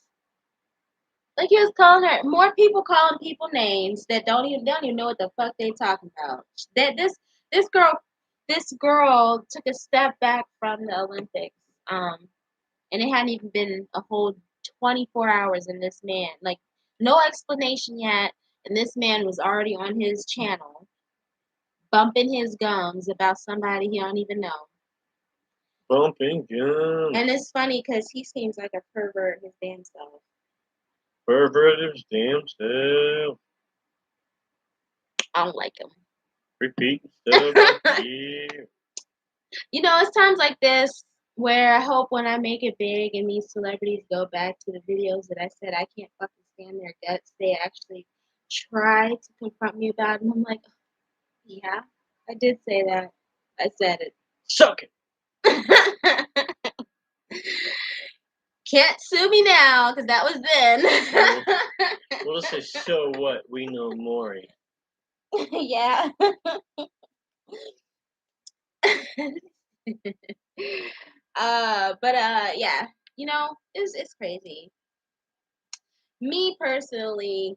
Like he was calling her, more people calling people names that don't even know what the fuck they talking about. That this girl this girl took a step back from the Olympics. And it hadn't even been a whole 24 hours, and this man, like, no explanation yet, and this man was already on his channel bumping his gums about somebody he don't even know. Bumping gums. And it's funny because he seems like a pervert his damn self. Pervert his damn self. I don't like him. Repeat stuff. Yeah. You know, it's times like this where I hope when I make it big and these celebrities go back to the videos that I said I can't fucking stand their guts, they actually try to confront me about it. And I'm like, yeah, I did say that. I said it. Suck it. Can't sue me now because that was then. We'll just say, so what? We know Maury. Yeah. Yeah, you know, it's crazy. Me personally,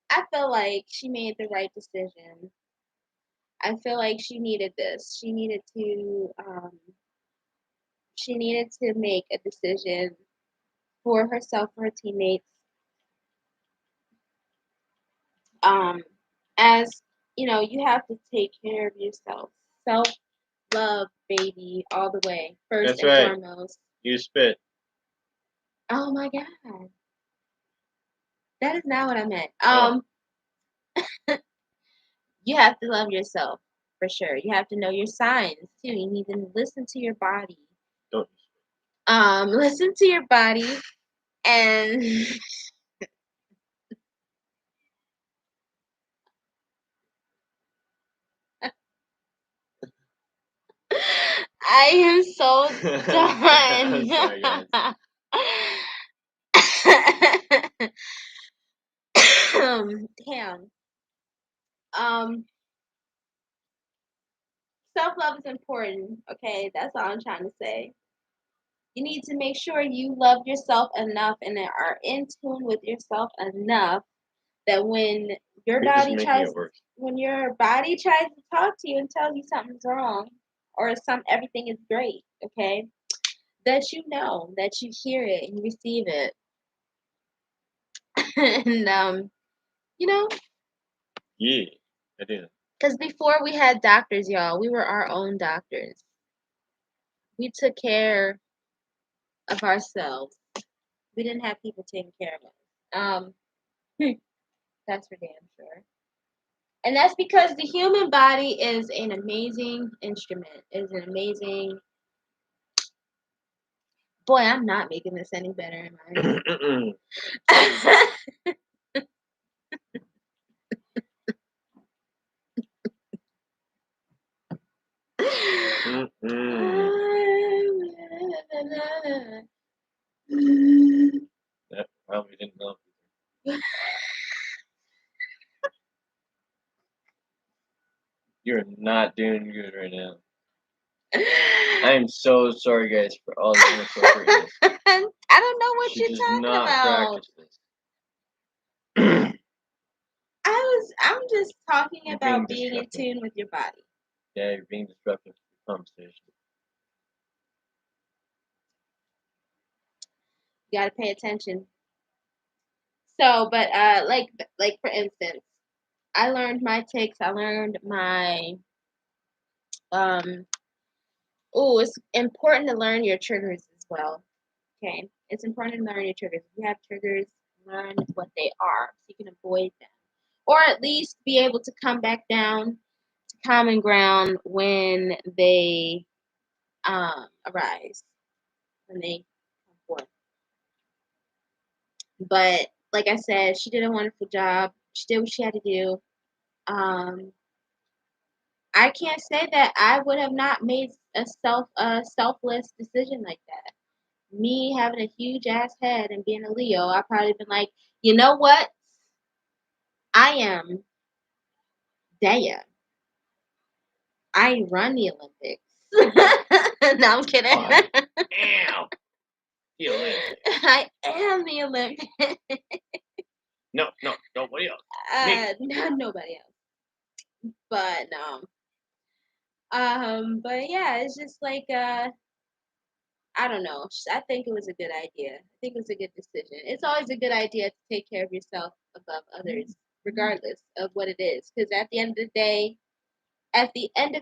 I feel like she made the right decision. I feel like she needed this. She needed to make a decision for herself, for her teammates. Um, as you know, you have to take care of yourself. Self love, baby, all the way. First That's and right. foremost. You spit. Oh my god. That is not what I meant. You have to love yourself for sure. You have to know your signs too. You need to listen to your body. Don't. Listen to your body and I am so I'm done. sorry, guys. Damn. Um, self love is important. Okay, that's all I'm trying to say. You need to make sure you love yourself enough and are in tune with yourself enough that You're just making it worse. when your body tries to talk to you and tells you something's wrong or everything is great, okay, that you hear it and you receive it. And you know, Yeah, I did. because before we had doctors, y'all, we were our own doctors. We took care of ourselves. We didn't have people taking care of us. That's for damn sure. And that's because the human body is an amazing instrument. Is an amazing. Boy, I'm not making this any better, am I? That probably didn't help. You're not doing good right now. I am so sorry, guys, for all the inappropriateness. I don't know You what should you're just talking not about. practice this. I'm just talking You're about being being in disruptive. tune with your body. Yeah, you're being disruptive to the conversation. You gotta pay attention. So, but like for instance, I learned my ticks. I learned my um. Oh, it's important to learn your triggers as well. Okay, it's important to learn your triggers. If you have triggers, learn what they are so you can avoid them, or at least be able to come back down to common ground when they arise, when they come forth. But like I said, she did a wonderful job. She did what she had to do. Um, I can't say that I would have not made a selfless decision like that. Me having a huge ass head and being a Leo, I probably been like, you know what? I am Daya. I run the Olympics. No, I'm kidding. Damn. The Olympics. I am the Olympics. No, nobody else. Not nobody else. But no. But yeah, it's just like I don't know. I think it was a good idea. I think it was a good decision. It's always a good idea to take care of yourself above others, regardless of what it is. Because at the end of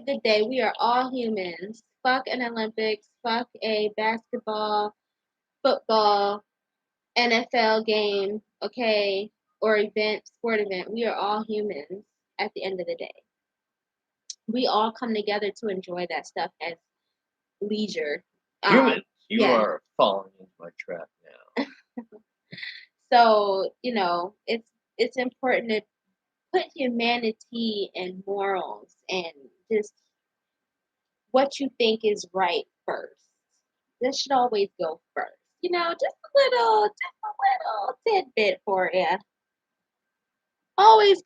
the day, we are all humans. Fuck an Olympics, fuck a basketball, football, NFL game, okay, or sport event. We are all humans at the end of the day. We all come together to enjoy that stuff as leisure. Humans, you Yeah. are falling into my trap now. So, it's important to put humanity and morals and just what you think is right first. This should always go first. Just a little tidbit for you. Always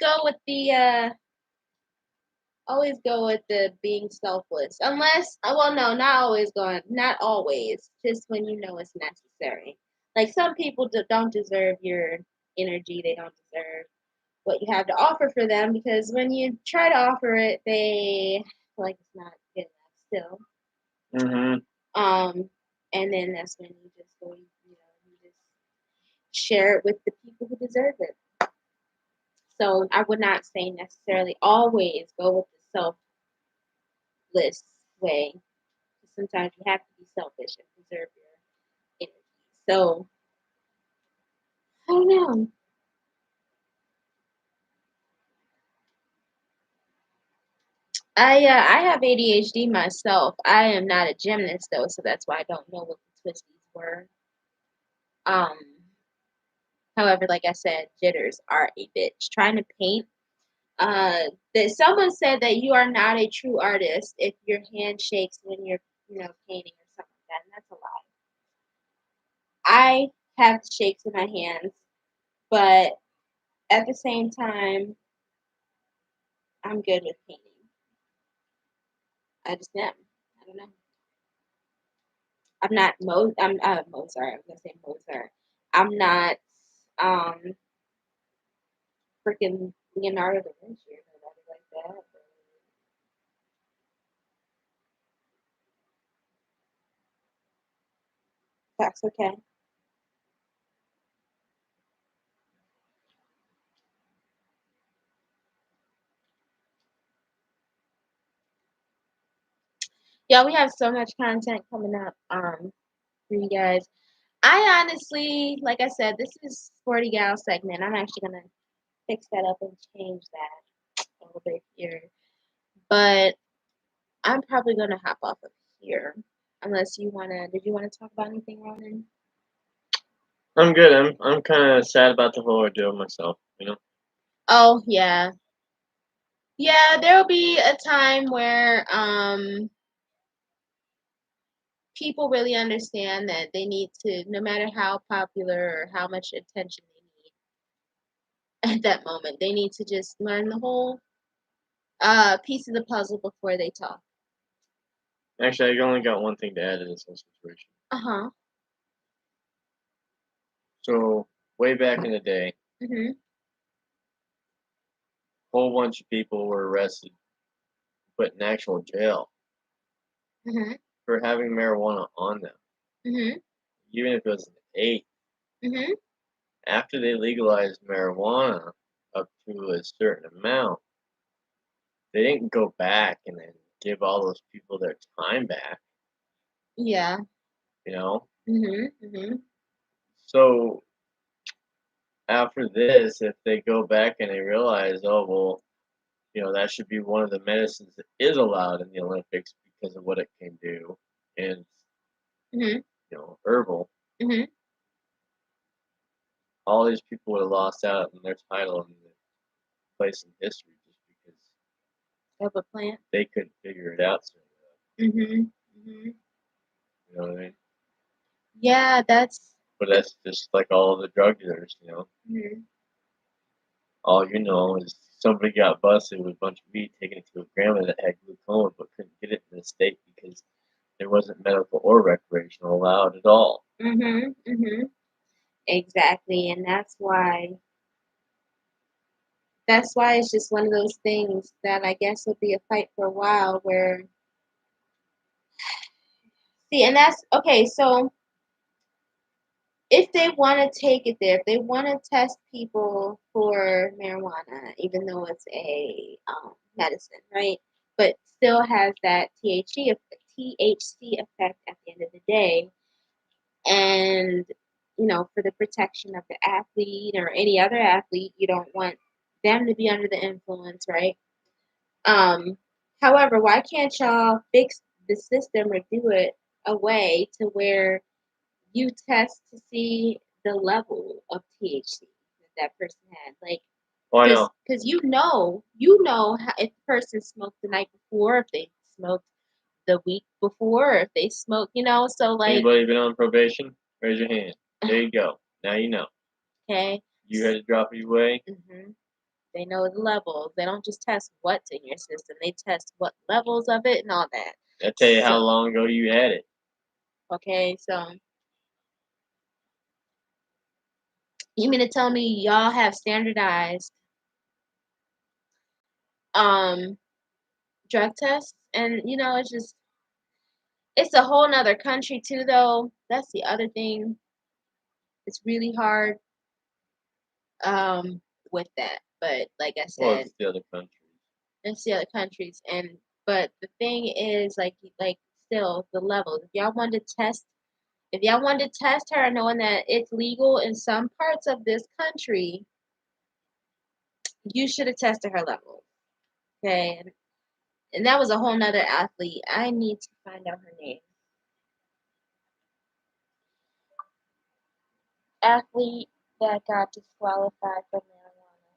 go with the being selfless. Unless, well, no, not always. Just when you know it's necessary. Like some people don't deserve your energy. They don't deserve what you have to offer for them because when you try to offer it, they feel like it's not good enough still. And then that's when you just go, you just share it with the people who deserve it. So I would not say necessarily always go with the selfless way. Sometimes you have to be selfish and preserve your energy. So I don't know. I have ADHD myself. I am not a gymnast though, so that's why I don't know what the twisties were. Um, However, like I said, jitters are a bitch. Trying to paint. That someone said that you are not a true artist if your hand shakes when you're, painting or something like that, and that's a lie. I have shakes in my hands, but at the same time, I'm good with painting. I just am. I don't know. I'm not I'm Mozart. I'm gonna say Mozart. I'm not um freaking Leonardo da Vinci or nobody like that. That's okay. Yeah, we have so much content coming up for you guys. I honestly, like I said, this is Sporty Gal segment. I'm actually gonna fix that up and change that a little bit here. But I'm probably gonna hop off of here. Unless did you wanna talk about anything, Ronan? I'm good. I'm kind of sad about the whole ordeal myself. Oh yeah. Yeah, there'll be a time where people really understand that they need to, no matter how popular or how much attention they need at that moment, they need to just learn the whole piece of the puzzle before they talk. Actually, I only got one thing to add to this whole situation. Uh-huh. So, way back in the day, Mhm. a whole bunch of people were arrested, put in actual jail Mhm. for having marijuana on them, Mhm. even if it was an eighth. Mhm. After they legalized marijuana up to a certain amount, they didn't go back and then give all those people their time back, Yeah. you know? Mhm. Mhm. So after this, if they go back and they realize, oh, well, that should be one of the medicines that is allowed in the Olympics because of what it can do, and, Mhm. herbal, Mhm. all these people would have lost out on their title and their place in history just because Of a plant. they couldn't figure it out soon enough. Mhm. Mhm. You know what I mean? Yeah, that's. But that's just like all the drug dealers. Mhm. All you know is somebody got busted with a bunch of weed, taken it to a grandma that had glaucoma but couldn't get it in the state because there wasn't medical or recreational allowed at all. Mhm. Mhm. Exactly, and that's why it's just one of those things that I guess will be a fight for a while. Where see, and that's okay. So if they want to take it there, if they want to test people for marijuana, even though it's a medicine, right? But still has that THC effect at the end of the day, and for the protection of the athlete or any other athlete, you don't want them to be under the influence, right? Um, However, why can't y'all fix the system or do it a way to where you test to see the level of THC that person had, like, Oh, I know. because you know if the person smoked the night before, if they smoked the week before, if they smoked, so like, Anybody been on probation? Raise your hand. There you go. Now you know. okay, You had to drop it away. hmm they know the levels. They don't just test what's in your system; they test what levels of it and all that. I tell you how So, long ago you had it. okay, so you mean to tell me y'all have standardized um drug tests? And it's a whole nother country too, though. That's the other thing. It's really hard with that. But like I Well, said, it's the other countries. it's the other countries. And but the thing is, like still the levels. If y'all wanted to test her, knowing that it's legal in some parts of this country, you should have tested her levels. Okay. And that was a whole nother athlete. I need to find out her name. Athlete that got disqualified for marijuana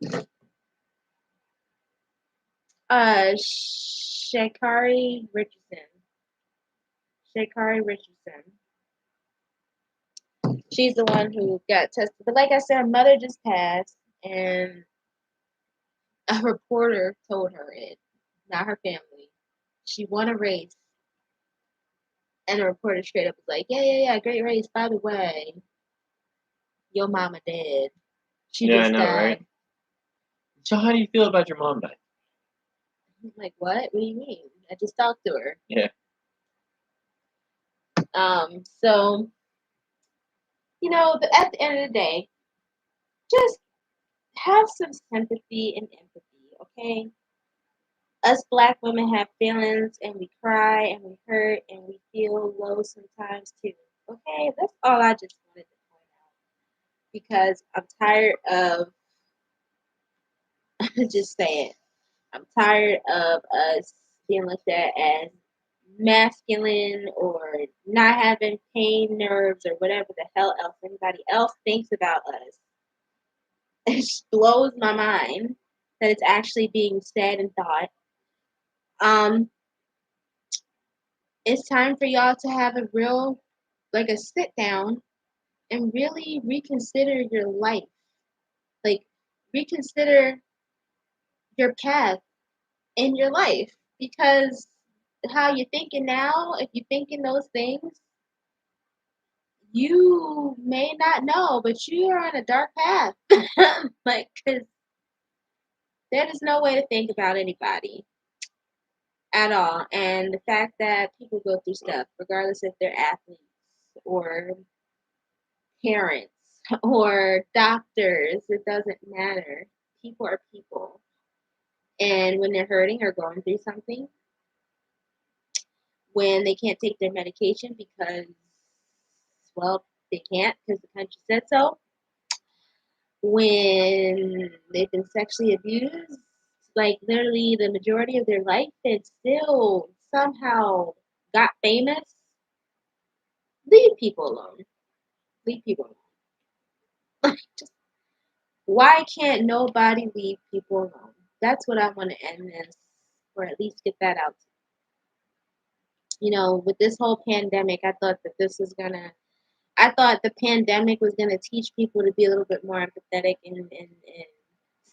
in Olympics. Sha'Carri Richardson. Sha'Carri Richardson. She's the one who got tested. But like I said, her mother just passed, and a reporter told her it, not her family. She won a race, and the reporter straight up was like, "Yeah, yeah, yeah, great race. By the way, your mama dead. She Yeah, I just know, right? died." So how do you feel about your mom dying? I'm like, what? What do you mean? I just talked to her. Yeah. So at the end of the day, just have some sympathy and empathy, okay? Us black women have feelings and we cry and we hurt and we feel low sometimes too. Okay, that's all I just wanted to point out because I'm tired of just say it. I'm tired of us being looked at as masculine or not having pain nerves or whatever the hell else anybody else thinks about us. It just blows my mind that it's actually being said and thought. Um, it's time for y'all to have a real, like a sit down and really reconsider your life. Like, reconsider your path in your life. Because how you're thinking now, if you're thinking those things, you may not know, but you are on a dark path. Like, because there is no way to think about anybody at all. And the fact that people go through stuff, regardless if they're athletes or parents or doctors, it doesn't matter. People are people. And when they're hurting or going through something, when they can't take their medication because, well, they can't because the country said so, when they've been sexually abused, like literally the majority of their life, and still somehow got famous, leave people alone. Leave people alone. Just, why can't nobody leave people alone? That's what I want to end this, or at least get that out. With this whole pandemic, I thought the pandemic was gonna teach people to be a little bit more empathetic and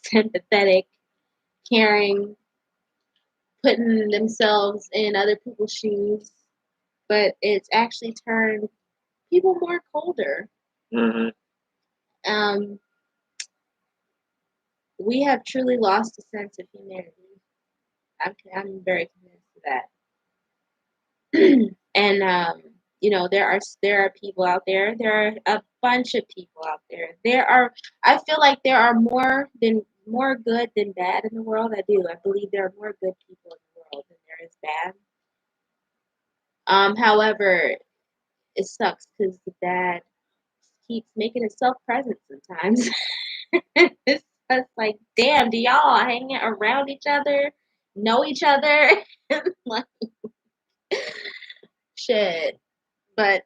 sympathetic, caring, putting themselves in other people's shoes, but it's actually turned people more colder. Hmm. Um, we have truly lost a sense of humanity. I'm very convinced of that. And there are people out there. There are a bunch of people out there. I feel like there are more good than bad in the world. I do. I believe there are more good people in the world than there is bad. However, it sucks because the bad keeps making itself present sometimes. It's just like, damn, do y'all hang around each other, know each other? Like, shit. But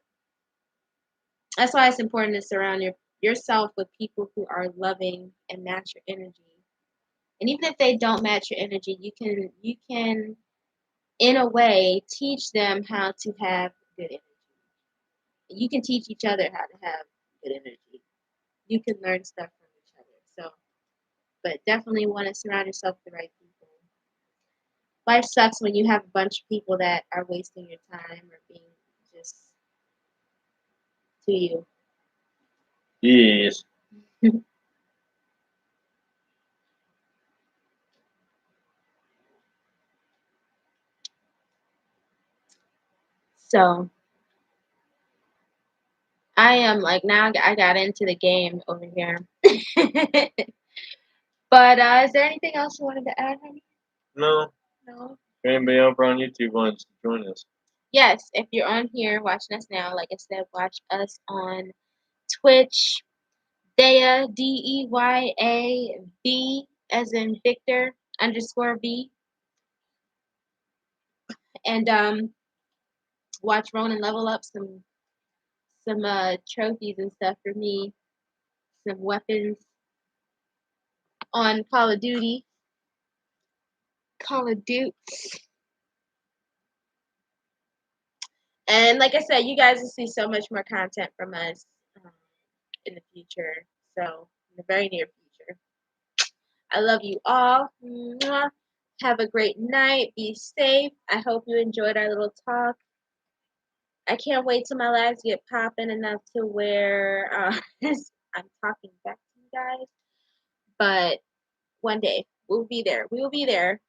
that's why it's important to surround yourself with people who are loving and match your energy. And even if they don't match your energy, you can in a way teach them how to have good energy. You can teach each other how to have good energy. You can learn stuff from each other. So, but definitely want to surround yourself with the right people. Life sucks when you have a bunch of people that are wasting your time or being just to you. Yes. So I am like, now I got into the game over here. But is there anything else you wanted to add, honey? No. No. If anybody over on YouTube wants to join us. Yes, if you're on here watching us now, like I said, watch us on Twitch, Dea DEYAV as in Victor _V, and watch Ronan level up some trophies and stuff for me, some weapons on Call of Duty, Call of Duty. And like I said, you guys will see so much more content from us in the future. So, in the very near future. I love you all. Mwah. Have a great night. Be safe. I hope you enjoyed our little talk. I can't wait till my lives get popping enough to where I'm talking back to you guys. But one day we'll be there. We will be there.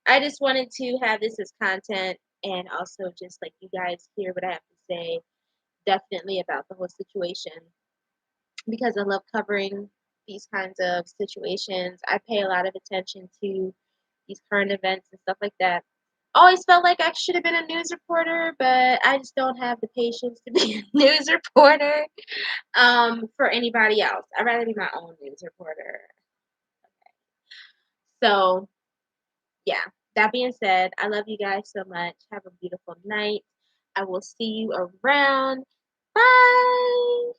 I just wanted to have this as content and also just like you guys hear what I have to say definitely about the whole situation because I love covering these kinds of situations. I pay a lot of attention to these current events and stuff like that. Always felt like I should have been a news reporter, but I just don't have the patience to be a news reporter for anybody else. I'd rather be my own news reporter. So, yeah, that being said, I love you guys so much. Have a beautiful night. I will see you around. Bye.